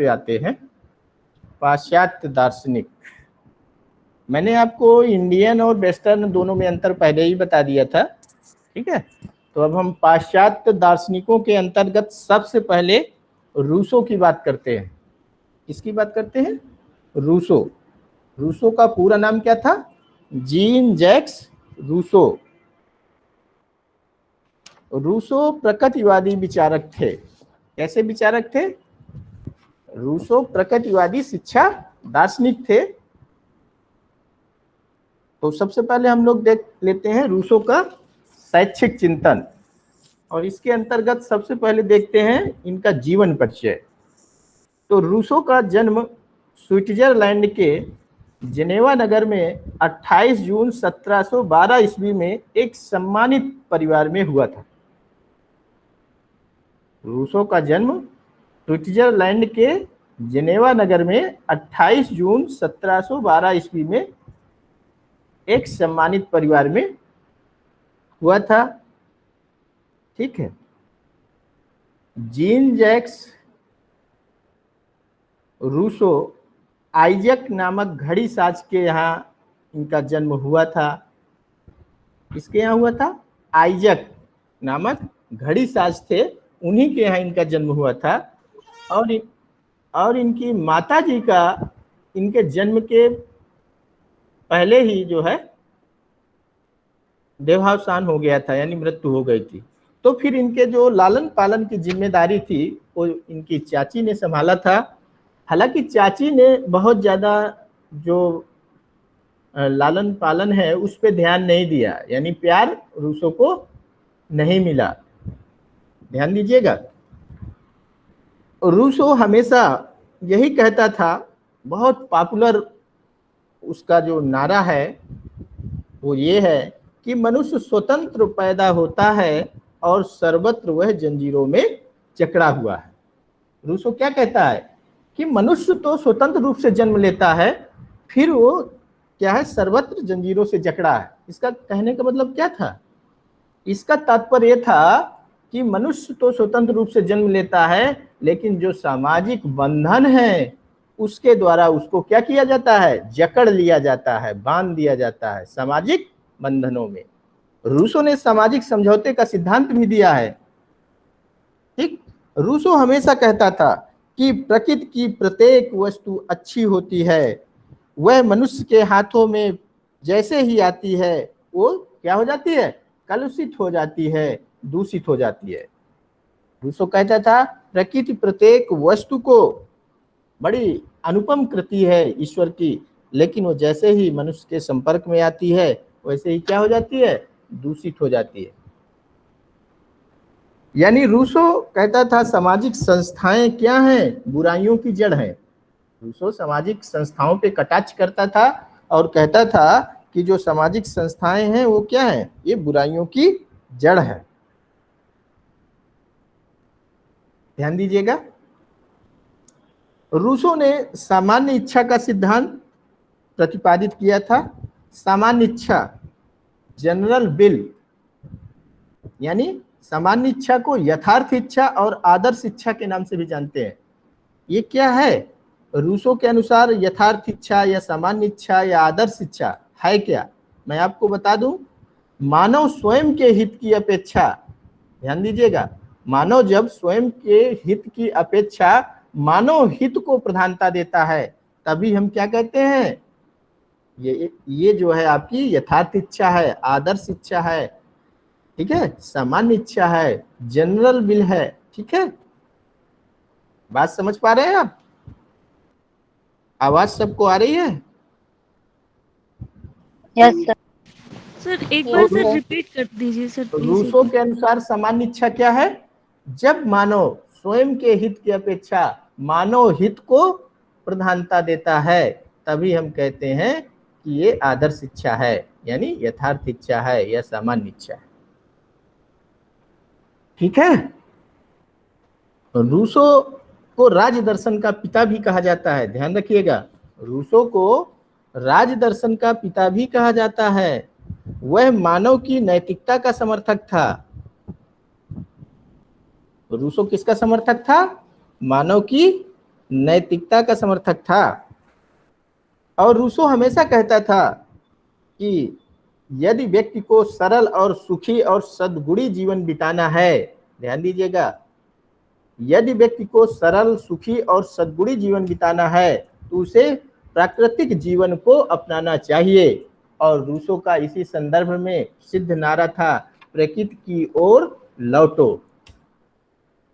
पे आते हैं पाश्चात्य दार्शनिक। मैंने आपको इंडियन और वेस्टर्न दोनों में अंतर पहले ही बता दिया था, ठीक है। तो अब हम पाश्चात्य दार्शनिकों के अंतर्गत सबसे पहले रूसो की बात करते हैं। किसकी बात करते हैं? रूसो। रूसो का पूरा नाम क्या था? Jean Jacques Rousseau. रूसो प्रकृतिवादी विचारक थे। कैसे विचारक थे? रूसो प्रकृतिवादी शिक्षा दार्शनिक थे। तो सबसे पहले हम लोग देख लेते हैं रूसो का शैक्षिक चिंतन, और इसके अंतर्गत सबसे पहले देखते हैं इनका जीवन परिचय। तो रूसो का जन्म स्विट्जरलैंड के जेनेवा नगर में 28 जून 1712 ईस्वी में एक सम्मानित परिवार में हुआ था। रूसो का जन्म स्विट्जरलैंड के जेनेवा नगर में 28 जून 1712 ईस्वी में एक सम्मानित परिवार में हुआ था, ठीक है। जीन जैक्स रूसो आइजक नामक घड़ी साज के यहाँ इनका जन्म हुआ था। किसके यहाँ हुआ था? आइजक नामक घड़ी साज थे, उन्हीं के यहाँ इनका जन्म हुआ था। और इनकी माता जी का इनके जन्म के पहले ही जो है देहावसान हो गया था, यानी मृत्यु हो गई थी। तो फिर इनके जो लालन पालन की जिम्मेदारी थी वो इनकी चाची ने संभाला था। हालांकि चाची ने बहुत ज़्यादा जो लालन पालन है उस पर ध्यान नहीं दिया, यानी प्यार रूसो को नहीं मिला। ध्यान दीजिएगा। रूसो हमेशा यही कहता था, बहुत पॉपुलर उसका जो नारा है वो ये है कि मनुष्य स्वतंत्र पैदा होता है और सर्वत्र वह जंजीरों में जकड़ा हुआ है। रूसो क्या कहता है कि मनुष्य तो स्वतंत्र रूप से जन्म लेता है, फिर वो क्या है? सर्वत्र जंजीरों से जकड़ा है। इसका कहने का मतलब क्या था? इसका तात्पर्य था कि मनुष्य तो स्वतंत्र रूप से जन्म लेता है, लेकिन जो सामाजिक बंधन है उसके द्वारा उसको क्या किया जाता है? जकड़ लिया जाता है, बांध दिया जाता है सामाजिक बंधनों में। रूसो ने सामाजिक समझौते का सिद्धांत भी दिया है, ठीक। रूसो हमेशा कहता था कि प्रकृति की प्रत्येक वस्तु अच्छी होती है, वह मनुष्य के हाथों में जैसे ही आती है वो क्या हो जाती है? कलुषित हो जाती है, दूषित हो जाती है। रूसो कहता था प्रकृति प्रत्येक वस्तु को बड़ी अनुपम कृति है ईश्वर की, लेकिन वो जैसे ही मनुष्य के संपर्क में आती है वैसे ही क्या हो जाती है? दूषित हो जाती है। यानी रूसो कहता था सामाजिक संस्थाएं क्या हैं? बुराइयों की जड़ हैं। रूसो सामाजिक संस्थाओं पे कटाक्ष करता था और कहता था कि जो सामाजिक संस्थाएं हैं वो क्या हैं? ये बुराइयों की जड़ है। ध्यान दीजिएगा। रूसो ने सामान्य इच्छा का सिद्धांत प्रतिपादित किया था। सामान्य इच्छा, जनरल विल, यानी सामान्य इच्छा को यथार्थ इच्छा और आदर्श इच्छा के नाम से भी जानते हैं। ये क्या है? रूसो के अनुसार यथार्थ इच्छा या सामान्य इच्छा या आदर्श इच्छा है क्या? मैं आपको बता दूं, मानव स्वयं के हित की अपेक्षा, ध्यान दीजिएगा, मानव जब स्वयं के हित की अपेक्षा मानव हित को प्रधानता देता है तभी हम क्या कहते हैं? ये जो है आपकी यथार्थ इच्छा है, आदर्श इच्छा है, ठीक है, सामान्य इच्छा है, जनरल विल है, ठीक है। बात समझ पा रहे हैं आप? आवाज सबको आ रही है? Yes sir. सर एक बार सर रिपीट कर दीजिए सर प्लीज। रूसो के अनुसार सामान्य इच्छा क्या है? जब मानव स्वयं के हित की अपेक्षा मानव हित को प्रधानता देता है तभी हम कहते हैं कि ये आदर्श इच्छा है, यानी यथार्थ इच्छा है या सामान्य इच्छा है, ठीक है। रूसो को राज दर्शन का पिता भी कहा जाता है। ध्यान रखिएगा, रूसो को राज दर्शन का पिता भी कहा जाता है। वह मानव की नैतिकता का समर्थक था। रूसो किसका समर्थक था? मानव की नैतिकता का समर्थक था। और रूसो हमेशा कहता था कि यदि व्यक्ति को सरल और सुखी और सद्गुणी जीवन बिताना है, ध्यान दीजिएगा, यदि व्यक्ति को सरल सुखी और सद्गुणी जीवन बिताना है तो उसे प्राकृतिक जीवन को अपनाना चाहिए। और रूसो का इसी संदर्भ में सिद्ध नारा था, प्रकृति की ओर लौटो।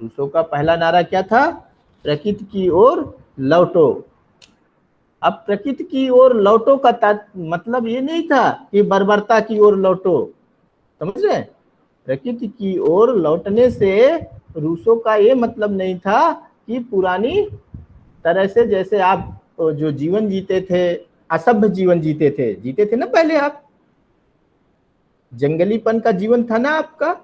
रूसो का पहला नारा क्या था? प्रकृति की ओर लौटो। अब प्रकृति की ओर लौटो का मतलब ये नहीं था कि बर्बरता की ओर लौटो, समझ रहे? प्रकृति की ओर लौटने से रूसो का ये मतलब नहीं था कि पुरानी तरह से, जैसे आप जो जीवन जीते थे, असभ्य जीवन जीते थे ना पहले आप, जंगलीपन का जीवन था ना आपका,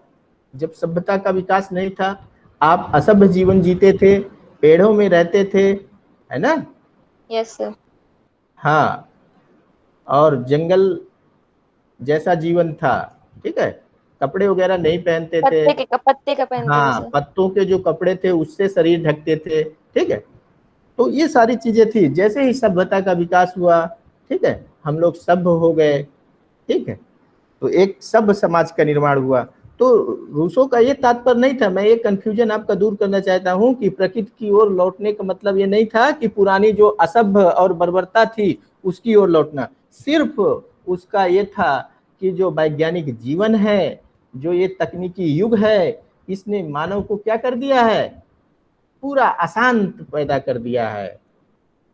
जब सभ्यता का विकास नहीं था, आप असभ्य जीवन जीते थे, पेड़ों में रहते थे, है ना? Yes sir. हाँ, और जंगल जैसा जीवन था, ठीक है, कपड़े वगैरह नहीं पहनते थे, पत्ते का पहनते हाँ, थे, पत्तों के जो कपड़े थे उससे शरीर ढकते थे, ठीक है। तो ये सारी चीजें थी। जैसे ही सभ्यता का विकास हुआ, ठीक है, हम लोग सभ्य हो गए, ठीक है, तो एक सभ्य समाज का निर्माण हुआ। तो रूसो का ये तात्पर्य नहीं था, मैं ये कंफ्यूजन आपका दूर करना चाहता हूं कि प्रकृति की ओर लौटने का मतलब ये नहीं था कि पुरानी जो असभ्य और बर्बरता थी उसकी ओर लौटना। सिर्फ उसका ये था कि जो वैज्ञानिक जीवन है, जो ये तकनीकी युग है, इसने मानव को क्या कर दिया है? पूरा अशांत पैदा कर दिया है।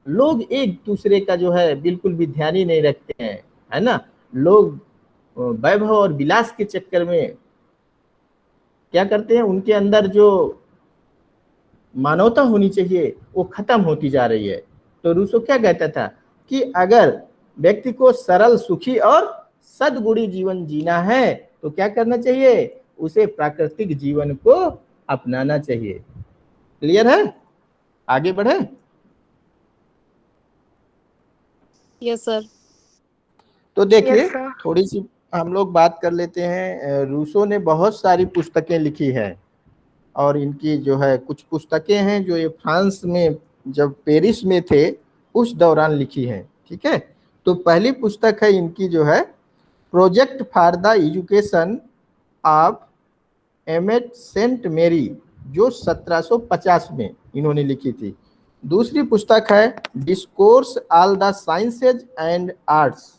लोग एक दूसरे का जो है बिल्कुल भी ध्यान ही नहीं रखते हैं, है ना? लोग वैभव और विलास के चक्कर में क्या करते हैं, उनके अंदर जो मानवता होनी चाहिए वो खत्म होती जा रही है। तो रूसो क्या कहता था कि अगर व्यक्ति को सरल सुखी और सद्गुणी जीवन जीना है तो क्या करना चाहिए? उसे प्राकृतिक जीवन को अपनाना चाहिए। क्लियर है? आगे बढ़े? Yes sir. तो देखिए, Yes, sir. थोड़ी सी हम लोग बात कर लेते हैं। रूसो ने बहुत सारी पुस्तकें लिखी हैं और इनकी जो है कुछ पुस्तकें हैं जो ये फ्रांस में जब पेरिस में थे उस दौरान लिखी हैं, ठीक है। तो पहली पुस्तक है इनकी जो है project for the education of एमेट सेंट मेरी, जो 1750 में इन्होंने लिखी थी। दूसरी पुस्तक है discourse all the sciences and arts.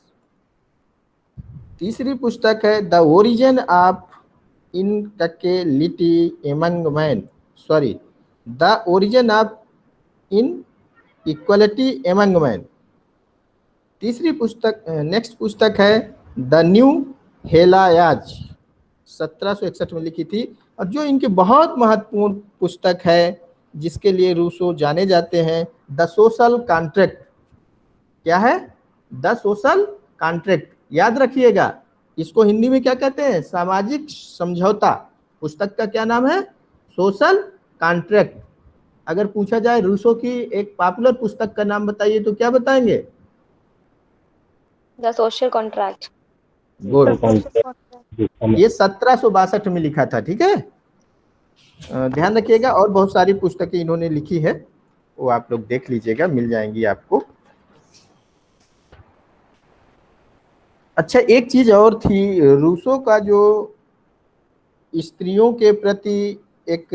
तीसरी पुस्तक है the origin of inequality among man, sorry, the origin of inequality among man. तीसरी पुस्तक, नेक्स्ट पुस्तक है द न्यू हेलायाज, 1761 में लिखी थी। और जो इनकी बहुत महत्वपूर्ण पुस्तक है जिसके लिए रूसो जाने जाते हैं, द सोशल कॉन्ट्रैक्ट। क्या है? The social contract. याद रखिएगा, इसको हिंदी में क्या कहते हैं? सामाजिक समझौता। पुस्तक का क्या नाम है? Social contract. अगर पूछा जाए रूसो की एक पॉपुलर पुस्तक का नाम बताइए तो क्या बताएंगे? The social contract. गुड। ये 1762 में लिखा था, ठीक है, ध्यान रखिएगा। और बहुत सारी पुस्तकें इन्होंने लिखी है, वो आप लोग देख लीजिएगा, मिल जाएंगी आपको। अच्छा, एक चीज और थी, रूसो का जो स्त्रियों के प्रति एक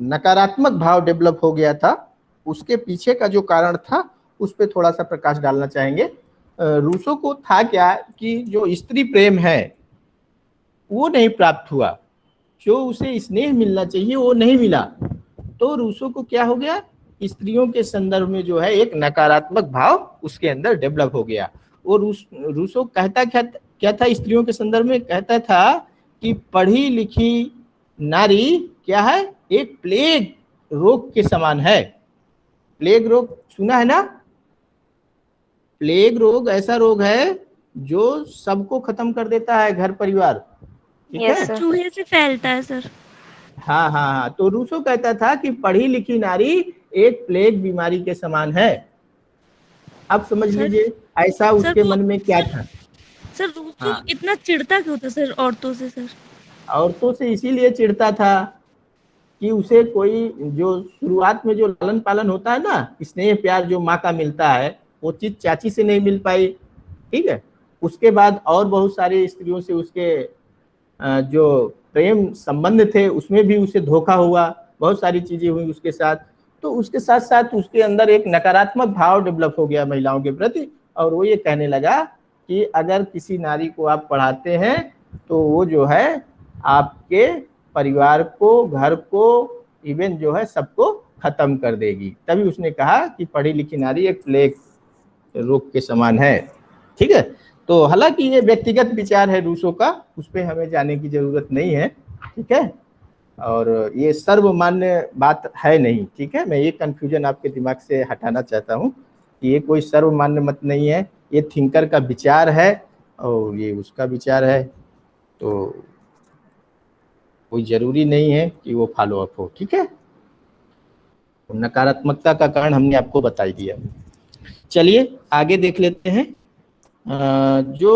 नकारात्मक भाव डेवलप हो गया था, उसके पीछे का जो कारण था उस पर थोड़ा सा प्रकाश डालना चाहेंगे। रूसो को था क्या कि जो स्त्री प्रेम है वो नहीं प्राप्त हुआ, जो उसे स्नेह मिलना चाहिए वो नहीं मिला। तो रूसो को क्या हो गया? स्त्रियों के संदर्भ में जो है एक नकारात्मक भाव उसके अंदर डेवलप हो गया। और रूसो कहता क्या था स्त्रियों के संदर्भ में? कहता था कि पढ़ी लिखी नारी क्या है? एक प्लेग रोग के समान है। प्लेग रोग सुना है ना? प्लेग रोग ऐसा रोग है जो सबको खत्म कर देता है, घर परिवार, ठीक है? चूहे से फैलता है सर। हाँ हाँ हाँ। तो रूसो कहता था कि पढ़ी लिखी नारी एक प्लेग बीमारी के समान है। अब समझ लीजिए ऐसा उसके मन में क्या था। सर रूसो इतना चिढ़ता क्यों था सर औरतों से? सर औरतों से इसीलिए चिढ़ता था कि उसे कोई जो शुरुआत में जो लालन पालन होता है ना, स्नेह प्यार जो माँ का मिलता है, वो चीज चाची से नहीं मिल पाई, ठीक है। उसके बाद और बहुत सारी स्त्रियों से उसके जो प्रेम संबंध थे उसमें भी उसे धोखा हुआ, बहुत सारी चीजें हुई उसके साथ। तो उसके साथ साथ उसके अंदर एक नकारात्मक भाव डेवलप हो गया महिलाओं के प्रति, और वो ये कहने लगा कि अगर किसी नारी को आप पढ़ाते हैं तो वो जो है आपके परिवार को, घर को, इवन जो है सबको खत्म कर देगी। तभी उसने कहा कि पढ़ी लिखी नारी एक प्लेग रोग के समान है, ठीक है। तो हालांकि ये व्यक्तिगत विचार है रूसो का, उस पर हमें जाने की जरूरत नहीं है, ठीक है। और ये सर्वमान्य बात है नहीं, ठीक है। मैं ये कंफ्यूजन आपके दिमाग से हटाना चाहता हूँ कि ये कोई सर्वमान्य मत नहीं है, ये थिंकर का विचार है और ये उसका विचार है, तो कोई जरूरी नहीं है कि वो फॉलो अप हो, ठीक है। नकारात्मकता का कारण हमने आपको बता ही दिया। चलिए आगे देख लेते हैं। जो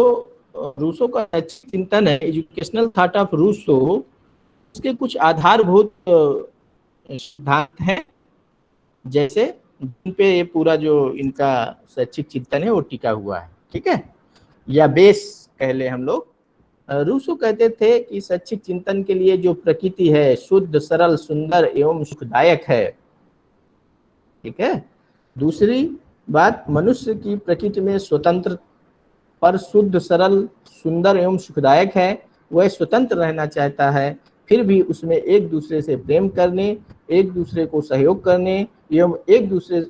रूसो का चिंतन है, एजुकेशनल थॉट ऑफ रूसो, उसके कुछ आधारभूत सिद्धांत हैं, जैसे जिन पे ये पूरा जो इनका शैक्षिक चिंतन है वो टिका हुआ है, ठीक है, या बेस कह ले हम लोग। रूसो कहते थे कि शैक्षिक चिंतन के लिए जो प्रकृति है शुद्ध, सरल, सुंदर एवं सुखदायक है, ठीक है। दूसरी बात, मनुष्य की प्रकृति में स्वतंत्र पर शुद्ध, सरल, सुंदर एवं सुखदायक है। वह स्वतंत्र रहना चाहता है, फिर भी उसमें एक दूसरे से प्रेम करने, एक दूसरे को सहयोग करने एवं एक दूसरे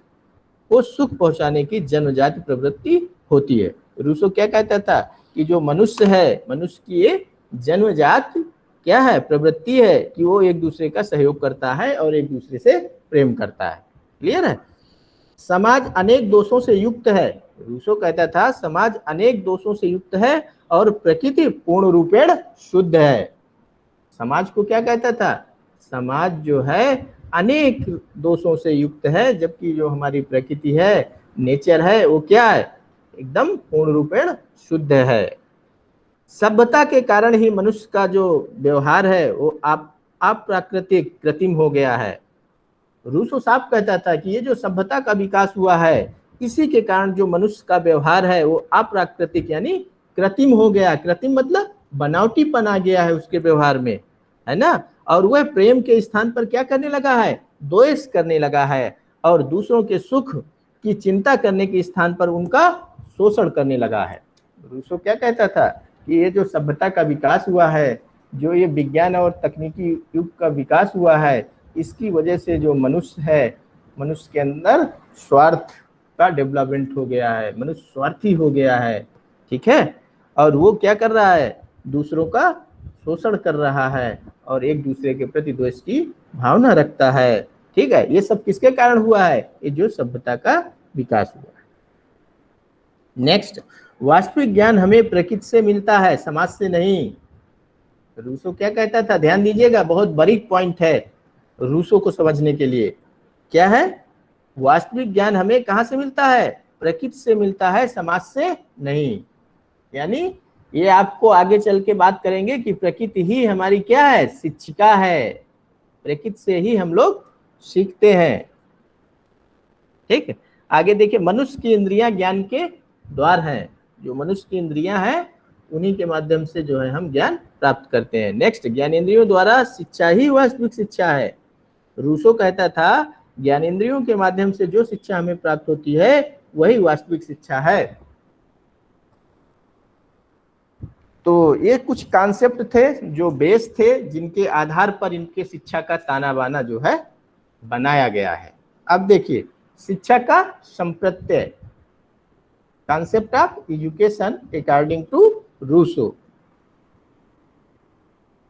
को सुख पहुंचाने की जन्मजात प्रवृत्ति होती है। रूसो क्या कहता था कि जो मनुष्य है, मनुष्य की ये जन्मजात क्या है, प्रवृत्ति है कि वो एक दूसरे का सहयोग करता है और एक दूसरे से प्रेम करता है। क्लियर है। समाज अनेक दोषों से युक्त है। रूसो कहता था समाज अनेक दोषों से युक्त है और प्रकृति पूर्ण रूपेण शुद्ध है। समाज को क्या कहता था, समाज जो है अनेक दोषों से युक्त है, जबकि जो हमारी प्रकृति है, नेचर है, वो क्या है, एकदम पूर्ण रूपेण शुद्ध है। सभ्यता के कारण ही मनुष्य का जो व्यवहार है वो अप्राकृतिक, कृत्रिम हो गया है। रूसो साफ कहता था कि ये जो सभ्यता का विकास हुआ है, इसी के कारण जो मनुष्य का व्यवहार है वो अप्राकृतिक यानी कृत्रिम हो गया। कृत्रिम मतलब बनावटीपन आ गया है उसके व्यवहार में, है ना। और वह प्रेम के स्थान पर क्या करने लगा है, द्वेष करने लगा है, और दूसरों के सुख की चिंता करने के स्थान पर उनका शोषण करने लगा है। रूसो क्या कहता था कि ये जो सभ्यता का विकास हुआ है, जो ये विज्ञान और तकनीकी युग का विकास हुआ है, इसकी वजह से जो मनुष्य है, मनुष्य के अंदर स्वार्थ का डेवलपमेंट हो गया है, मनुष्य स्वार्थी हो गया है, ठीक है। और वो क्या कर रहा है, दूसरों का शोषण कर रहा है और एक दूसरे के प्रति द्वेष की भावना रखता है, ठीक है। ये सब किसके कारण हुआ है, ये जो सभ्यता का विकास हुआ है। नेक्स्ट, वास्तविक ज्ञान हमें प्रकृति से मिलता है, समाज से नहीं। रूसो क्या कहता था, ध्यान दीजिएगा, बहुत बारीक पॉइंट है रूसो को समझने के लिए। क्या है, वास्तविक ज्ञान हमें कहां से मिलता है, प्रकृति से मिलता है, समाज से नहीं। यानी ये आपको आगे चल के बात करेंगे कि प्रकृति ही हमारी क्या है, शिक्षिका है, प्रकृति से ही हम लोग सीखते हैं, ठीक है। आगे देखिए, मनुष्य की इंद्रियां ज्ञान के द्वार हैं। जो मनुष्य की इंद्रियां हैं उन्हीं के माध्यम से जो है हम ज्ञान प्राप्त करते हैं। नेक्स्ट, ज्ञानेंद्रियों द्वारा शिक्षा ही वास्तविक शिक्षा है। रूसो कहता था ज्ञानेंद्रियों के माध्यम से जो शिक्षा हमें प्राप्त होती है वही वास्तविक शिक्षा है। तो ये कुछ कॉन्सेप्ट थे जो बेस थे, जिनके आधार पर इनके शिक्षा का ताना बाना जो है बनाया गया है। अब देखिए, शिक्षा का संप्रत्यय, concept of education according to Rousseau.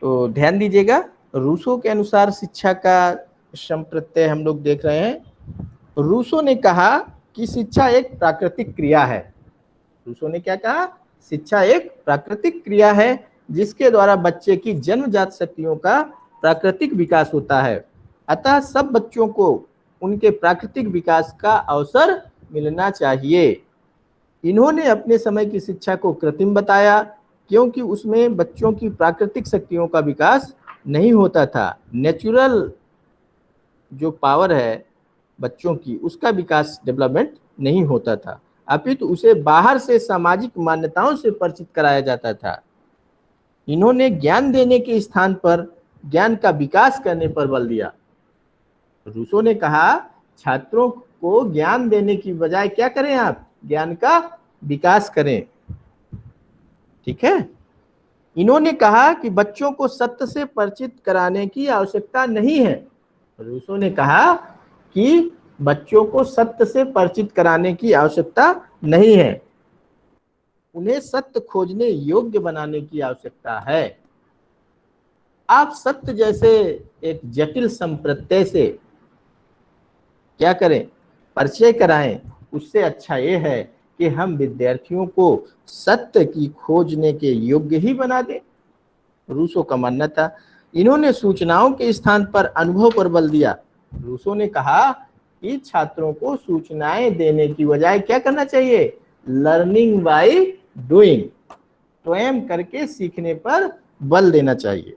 तो ध्यान दीजिएगा, रूसो के अनुसार शिक्षा का संप्रत्यय हम लोग देख रहे हैं। रूसो ने कहा कि शिक्षा एक प्राकृतिक क्रिया है। रूसो ने क्या कहा, शिक्षा एक प्राकृतिक क्रिया है जिसके द्वारा बच्चे की जन्मजात शक्तियों का प्राकृतिक विकास होता है। अतः सब बच्चों को उनके प्राकृतिक विकास का अवसर मिलना चाहिए। इन्होंने अपने समय की शिक्षा को कृत्रिम बताया क्योंकि उसमें बच्चों की प्राकृतिक शक्तियों का विकास नहीं होता था। नेचुरल जो पावर है बच्चों की, उसका विकास डेवलपमेंट नहीं होता था, अपितु उसे बाहर से सामाजिक मान्यताओं से परिचित कराया जाता था। इन्होंने ज्ञान देने के स्थान पर ज्ञान का विकास करने पर बल दिया। रूसो ने कहा छात्रों को ज्ञान देने की बजाय क्या करें, आप ज्ञान का विकास करें। ठीक है। इन्होंने कहा कि बच्चों को सत्य से परिचित कराने की आवश्यकता नहीं है। रूसो ने कहा कि बच्चों को सत्य से परिचित कराने की आवश्यकता नहीं है, उन्हें सत्य खोजने योग्य बनाने की आवश्यकता है। आप सत्य जैसे एक जटिल संप्रत्यय से क्या करें, परिचय कराएं, उससे अच्छा यह है कि हम विद्यार्थियों को सत्य की खोजने के योग्य ही बना दें। रूसो का मानना था। इन्होंने सूचनाओं के स्थान पर अनुभव पर बल दिया। रूसो ने कहा कि छात्रों को सूचनाएं देने की बजाय क्या करना चाहिए, लर्निंग बाय डूइंग, स्वयं करके सीखने पर बल देना चाहिए।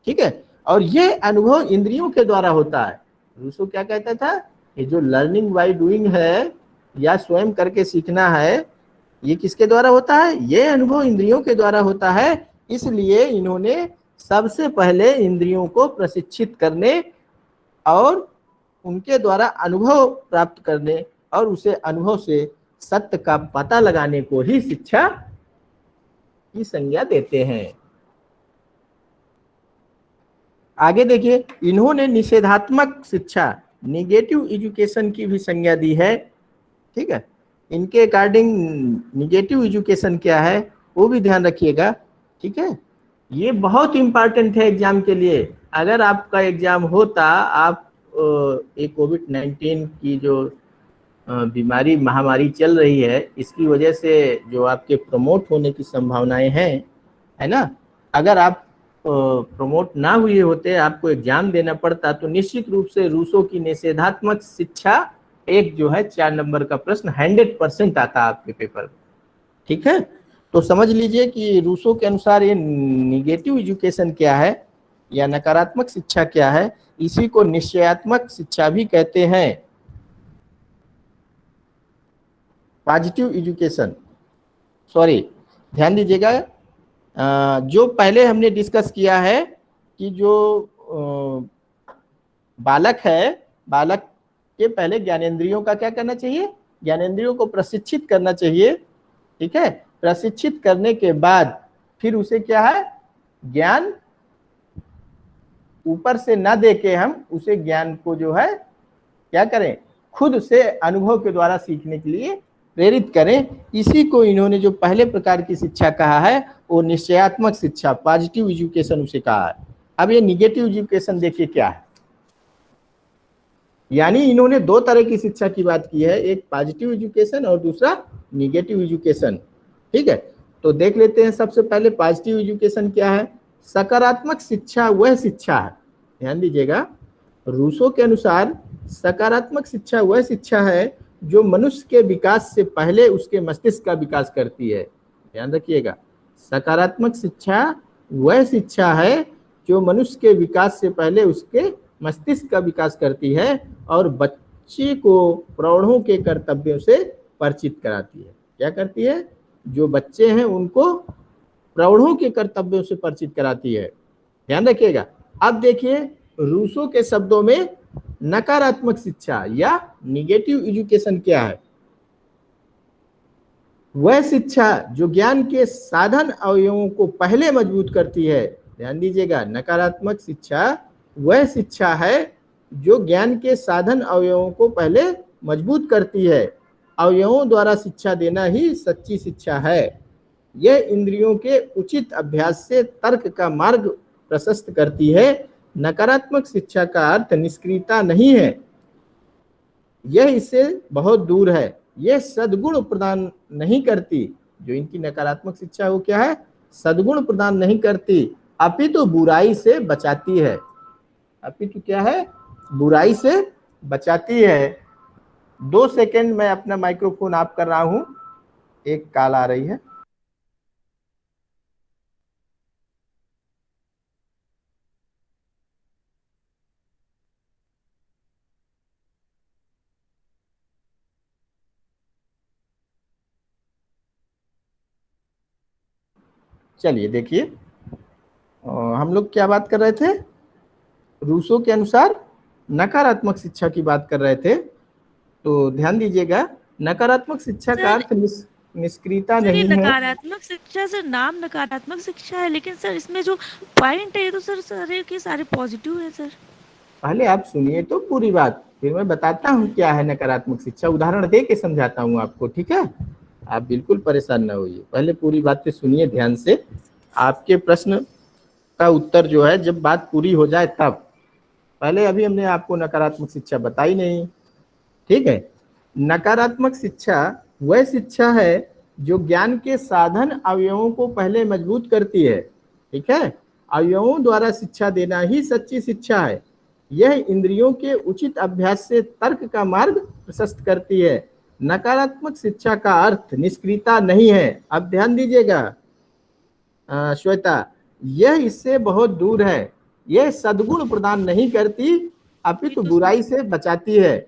ठीक है। और ये अनुभव इंद्रियों के द्वारा होता है। रूसो क्या कहता था, ये जो लर्निंग बाय डूइंग है या स्वयं करके सीखना है, ये किसके द्वारा होता है, ये अनुभव इंद्रियों के द्वारा होता है। इसलिए इन्होंने सबसे पहले इंद्रियों को प्रशिक्षित करने और उनके द्वारा अनुभव प्राप्त करने और उसे अनुभव से सत्य का पता लगाने को ही शिक्षा की संज्ञा देते हैं। आगे देखिए, इन्होंने निषेधात्मक शिक्षा, निगेटिव एजुकेशन की भी संज्ञा दी है। ठीक है। इनके अकॉर्डिंग निगेटिव एजुकेशन क्या है वो भी ध्यान रखिएगा। ठीक है। ये बहुत इंपॉर्टेंट है एग्जाम के लिए। अगर आपका एग्जाम होता, आप एक कोविड-19 की जो बीमारी महामारी चल रही है, इसकी वजह से जो आपके प्रमोट होने की संभावनाएं हैं, है ना, अगर आप प्रमोट ना हुए होते, आपको एग्जाम देना पड़ता, तो निश्चित रूप से रूसो की निषेधात्मक शिक्षा एक जो है 4 नंबर का प्रश्न 100% आता आपके पेपर में। ठीक है। तो समझ लीजिए कि रूसो के अनुसार ये निगेटिव एजुकेशन क्या है या नकारात्मक शिक्षा क्या है, इसी को निश्चयात्मक शिक्षा भी कहते हैं, पॉजिटिव एजुकेशन। सॉरी, ध्यान दीजिएगा, जो पहले हमने डिस्कस किया है कि जो बालक है, बालक के पहले ज्ञानेंद्रियों का क्या करना चाहिए, ज्ञानेंद्रियों को प्रशिक्षित करना चाहिए। ठीक है। प्रशिक्षित करने के बाद फिर उसे क्या है, ज्ञान ऊपर से ना दे के हम उसे ज्ञान को जो है क्या करें, खुद से अनुभव के द्वारा सीखने के लिए प्रेरित करें। इसी को इन्होंने जो पहले प्रकार की शिक्षा कहा है वो निश्चयात्मक शिक्षा, पॉजिटिव एजुकेशन उसे कहा है। अब ये निगेटिव एजुकेशन देखिए क्या है। यानी इन्होंने दो तरह की शिक्षा की बात की है, एक पॉजिटिव एजुकेशन और दूसरा निगेटिव एजुकेशन। ठीक है। तो देख लेते हैं सबसे पहले पॉजिटिव एजुकेशन क्या है। सकारात्मक शिक्षा वह शिक्षा है, ध्यान दीजिएगा, रूसो के अनुसार सकारात्मक शिक्षा वह शिक्षा है जो मनुष्य के विकास से पहले उसके मस्तिष्क का विकास करती है। ध्यान रखिएगा, सकारात्मक शिक्षा वह शिक्षा है जो मनुष्य के विकास से पहले उसके मस्तिष्क का विकास करती है और बच्चे को प्रौढ़ों के कर्तव्यों से परिचित कराती है। क्या करती है, जो बच्चे हैं उनको प्रौढ़ों के कर्तव्यों से परिचित कराती है। ध्यान रखिएगा। अब देखिए रूसो के शब्दों में नकारात्मक शिक्षा या निगेटिव एजुकेशन क्या है। वह शिक्षा जो ज्ञान के साधन अवयवों को पहले मजबूत करती है। ध्यान दीजिएगा, नकारात्मक शिक्षा वह शिक्षा है जो ज्ञान के साधन अवयवों को पहले मजबूत करती है। अवयवों द्वारा शिक्षा देना ही सच्ची शिक्षा है। यह इंद्रियों के उचित अभ्यास से तर्क का मार्ग प्रशस्त करती है। नकारात्मक शिक्षा का अर्थ निष्क्रियता नहीं है, यह इससे बहुत दूर है। यह सद्गुण प्रदान नहीं करती। जो इनकी नकारात्मक शिक्षा वो क्या है, सद्गुण प्रदान नहीं करती, अपितु बुराई से बचाती है। अपितु क्या है, बुराई से बचाती है। 2 सेकंड मैं अपना माइक्रोफोन ऑफ कर रहा हूं, एक कॉल आ रही है। चलिए देखिए, हम लोग क्या बात कर रहे थे? रूसो के अनुसार नकारात्मक शिक्षा की बात कर रहे थे। तो ध्यान दीजिएगा, नकारात्मक शिक्षा का सर अर्थ निष्क्रियता सर ये नहीं है। नकारात्मक शिक्षा, सर नाम नकारात्मक शिक्षा है, लेकिन सर इसमें जो पॉइंट है ये तो सर सारे के सारे पॉजिटिव है सर। पहले आप सुनिए तो पूरी बात, फिर मैं बताता हूँ क्या है नकारात्मक शिक्षा, उदाहरण दे के समझाता हूँ आपको, ठीक है? आप बिल्कुल परेशान ना होइए, पहले पूरी बातें सुनिए ध्यान से। आपके प्रश्न का उत्तर जो है जब बात पूरी हो जाए तब, पहले अभी हमने आपको नकारात्मक शिक्षा बताई नहीं, ठीक है? नकारात्मक शिक्षा वह शिक्षा है जो ज्ञान के साधन अवयवों को पहले मजबूत करती है, ठीक है? अवयवों द्वारा शिक्षा देना ही सच्ची शिक्षा है। यह इंद्रियों के उचित अभ्यास से तर्क का मार्ग प्रशस्त करती है। नकारात्मक शिक्षा का अर्थ निष्क्रियता नहीं है। अब ध्यान दीजिएगा श्वेता, यह इससे बहुत दूर है। यह सद्गुण प्रदान नहीं करती अपितु बुराई से बचाती है।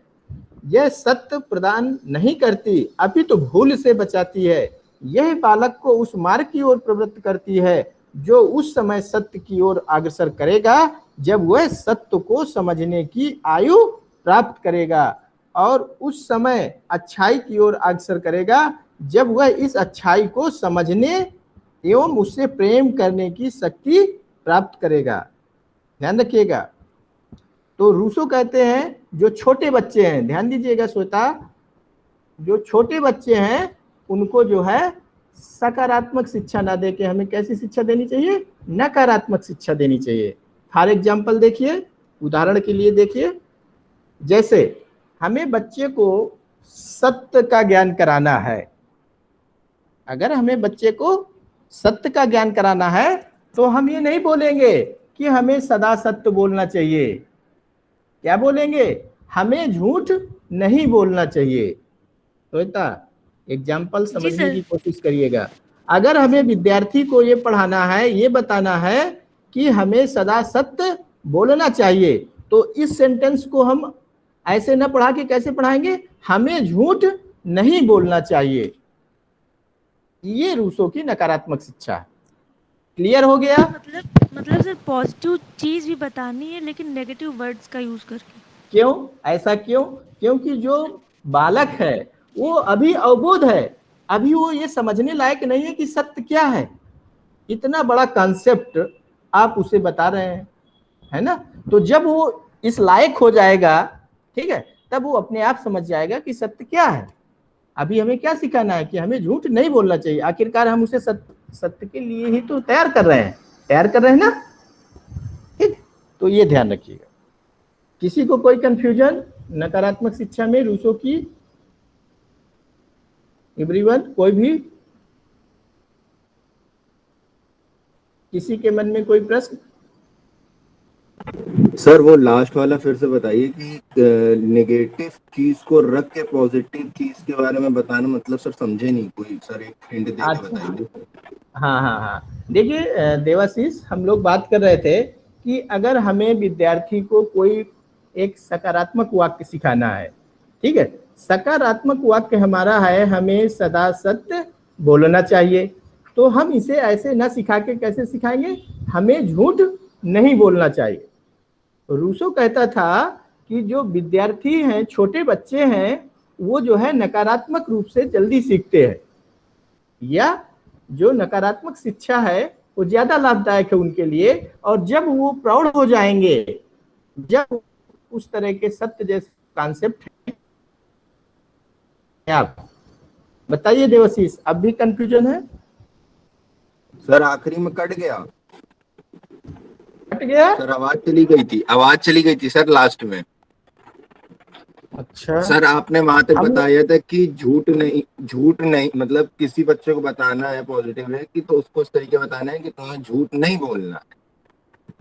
यह सत्य प्रदान नहीं करती अपितु भूल से बचाती है। यह बालक को उस मार्ग की ओर प्रवृत्त करती है जो उस समय सत्य की ओर अग्रसर करेगा जब वह सत्य को समझने की आयु प्राप्त करेगा, और उस समय अच्छाई की ओर अग्रसर करेगा जब वह इस अच्छाई को समझने एवं उससे प्रेम करने की शक्ति प्राप्त करेगा। ध्यान रखिएगा। तो रूसो कहते हैं जो छोटे बच्चे हैं, ध्यान दीजिएगा श्वेता, जो छोटे बच्चे हैं उनको जो है सकारात्मक शिक्षा ना देके हमें कैसी शिक्षा देनी चाहिए? नकारात्मक शिक्षा देनी चाहिए। फॉर एग्जाम्पल देखिए, उदाहरण के लिए देखिए, जैसे हमें बच्चे को सत्य का ज्ञान कराना है, अगर हमें बच्चे को सत्य का ज्ञान कराना है तो हम ये नहीं बोलेंगे कि हमें सदा सत्य बोलना चाहिए। क्या बोलेंगे? हमें झूठ नहीं बोलना चाहिए। तो एग्जाम्पल समझने की कोशिश करिएगा। अगर हमें विद्यार्थी को ये पढ़ाना है, ये बताना है कि हमें सदा सत्य बोलना चाहिए, तो इस सेंटेंस को हम ऐसे न पढ़ा के कैसे पढ़ाएंगे? हमें झूठ नहीं बोलना चाहिए। ये रूसो की नकारात्मक शिक्षा। क्लियर हो गया? मतलब सर पॉजिटिव चीज भी बतानी है लेकिन नेगेटिव वर्ड्स का यूज करके। क्यों ऐसा? क्यों? क्योंकि जो बालक है वो अभी अवबोध है, अभी वो ये समझने लायक नहीं है कि सत्य क्या है। इतना बड़ा कॉन्सेप्ट आप उसे बता रहे हैं, है ना? तो जब वो इस लायक हो जाएगा, ठीक है, तब वो अपने आप समझ जाएगा कि सत्य क्या है। अभी हमें क्या सिखाना है? कि हमें झूठ नहीं बोलना चाहिए। आखिरकार हम उसे सत्य के लिए ही तो तैयार कर रहे हैं ना, ठीक? तो ये ध्यान रखिएगा। किसी को कोई कंफ्यूजन नकारात्मक शिक्षा में रूसो की? एवरीवन, कोई भी? किसी के मन में कोई प्रश्न? सर वो लास्ट वाला फिर से बताइए कि नेगेटिव चीज को रख के पॉजिटिव चीज के बारे में बताना, मतलब सर समझे नहीं कोई, सर एक हिंट दे के बताइए। हाँ, देखिए देवाशीष, हम लोग बात कर रहे थे कि अगर हमें विद्यार्थी को कोई एक सकारात्मक वाक्य सिखाना है, ठीक है, सकारात्मक वाक्य हमारा है हमें सदा सत्य बोलना चाहिए, तो हम इसे ऐसे ना सिखा के कैसे सिखाएंगे? हमें झूठ नहीं बोलना चाहिए। रूसो कहता था कि जो विद्यार्थी हैं, छोटे बच्चे हैं, वो जो है नकारात्मक रूप से जल्दी सीखते हैं, या जो नकारात्मक शिक्षा है वो ज्यादा लाभदायक है उनके लिए, और जब वो प्रौढ़ हो जाएंगे, जब उस तरह के सत्य जैसे कॉन्सेप्ट है। आप बताइए देवाशीष, अब भी कंफ्यूजन है? सर आखिरी में कट गया सर, आवाज चली गई थी सर लास्ट में। अच्छा सर आपने वहां तक बताया था कि झूठ नहीं मतलब किसी बच्चे को बताना है पॉजिटिव है कि, तो उसको इस तरीके बताना है कि तुम्हें झूठ नहीं बोलना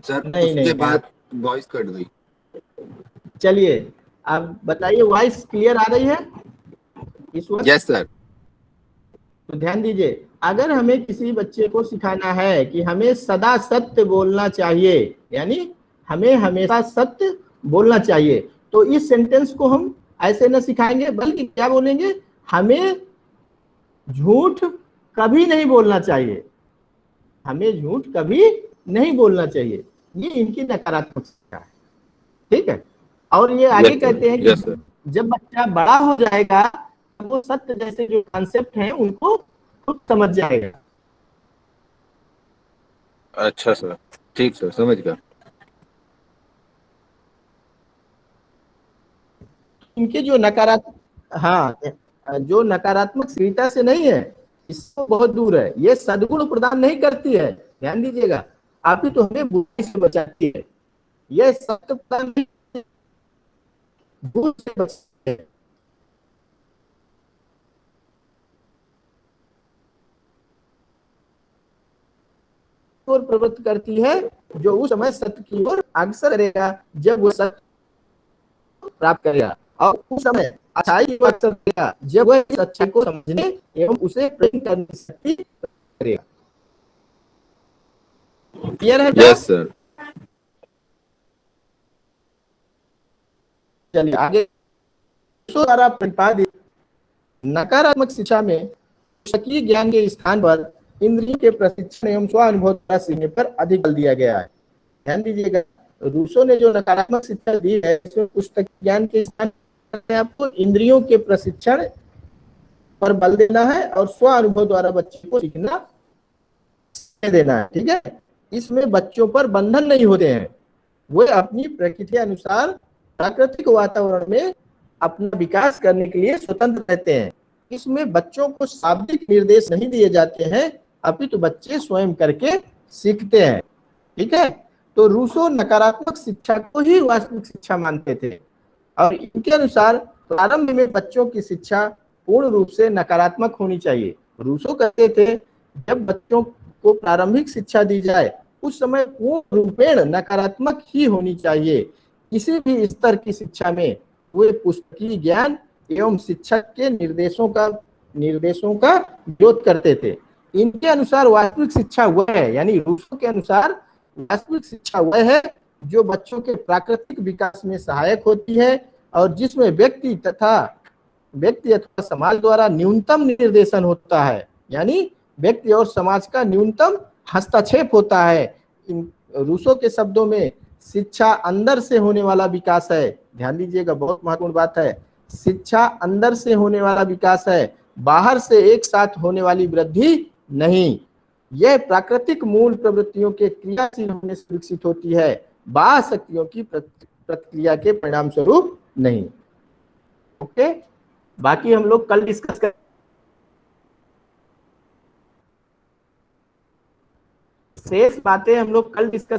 सर। उसके बाद वॉइस कट गई। चलिए आप बताइए, वॉइस क्लियर आ रही है इस वक्त? Yes sir. तो ध्यान दीजिए, अगर हमें किसी बच्चे को सिखाना है कि हमें सदा सत्य बोलना चाहिए, यानी हमें हमेशा सत्य बोलना चाहिए, तो इस सेंटेंस को हम ऐसे न सिखाएंगे, बल्कि क्या बोलेंगे? हमें झूठ कभी नहीं बोलना चाहिए। हमें झूठ कभी नहीं बोलना चाहिए। ये इनकी नकारात्मक शिक्षा है, ठीक है। और ये आगे कहते हैं कि जब बच्चा बड़ा हो जाएगा तो वो सत्य जैसे जो कॉन्सेप्ट हैं उनको खुद समझ जाएगा। अच्छा सर, ठीक सर, समझ गया। इनके जो नकारात्मक, हाँ, जो नकारात्मक स्थिरता से नहीं है, इससे बहुत दूर है। ये सद्गुण प्रदान नहीं करती है, ध्यान दीजिएगा, आप ही तो हमें बुराई से बचाती है। ये सत्य प्रदान नहीं, दूर से बचाती है। और प्रवृत्त करती है जो उस समय सत्य की ओर अग्रसर करेगा जब वो सत्य प्राप्त करेगा, और उस समय अच्छाई की ओर अग्रसर करेगा जब वह इस अच्छाई को समझने एवं उसे प्रेम करने की शक्ति करेगा। क्लियर है? Yes sir. चलिए आगे। द्वारा प्रतिपादित नकारात्मक शिक्षा में पुस्तकीय ज्ञान के स्थान पर इंद्रियों के प्रशिक्षण एवं स्वानुभव द्वारा सीखने पर अधिक बल दिया गया है। ध्यान दीजिएगा, रूसो ने जो नकारात्मक शिक्षा दी है इसमें पुस्तक ज्ञान के स्थान पर आपको इंद्रियों के प्रशिक्षण पर बल देना है और स्व अनुभव द्वारा बच्चे को सीखना देना है, ठीक है। इसमें बच्चों पर बंधन नहीं होते हैं, वे अपनी प्रकृति अनुसार प्राकृतिक वातावरण में अपना विकास करने के लिए स्वतंत्र रहते हैं। इसमें बच्चों को शाब्दिक निर्देश नहीं दिए जाते हैं, अपितु बच्चे स्वयं करके सीखते हैं, ठीक है। तो रूसो नकारात्मक शिक्षा को ही वास्तविक शिक्षा मानते थे और इनके अनुसार प्रारंभ में बच्चों की शिक्षा पूर्ण रूप से नकारात्मक होनी चाहिए। रूसो कहते थे जब बच्चों को प्रारंभिक शिक्षा दी जाए उस समय पूर्ण रूपेण नकारात्मक ही होनी चाहिए। किसी भी स्तर की शिक्षा में वे पुस्तकीय ज्ञान एवं शिक्षक के निर्देशों का विरोध करते थे। इनके अनुसार वास्तविक शिक्षा वह है, यानी रूसो के अनुसार वास्तविक शिक्षा वह है जो बच्चों के प्राकृतिक विकास में सहायक होती है और जिसमें व्यक्ति अथवा समाज द्वारा न्यूनतम निर्देशन होता है, यानी व्यक्ति और समाज का न्यूनतम हस्तक्षेप होता है। रूसो के शब्दों में शिक्षा अंदर से होने वाला विकास है। ध्यान दीजिएगा, बहुत महत्वपूर्ण बात है। शिक्षा अंदर से होने वाला विकास है, बाहर से एक साथ होने वाली वृद्धि नहीं। यह प्राकृतिक मूल प्रवृत्तियों के क्रियाशील होने से विकसित होती है, बाह्य शक्तियों की प्रतिक्रिया के परिणाम स्वरूप नहीं। ओके, बाकी हम लोग कल डिस्कस कर, शेष बातें हम लोग कल डिस्कस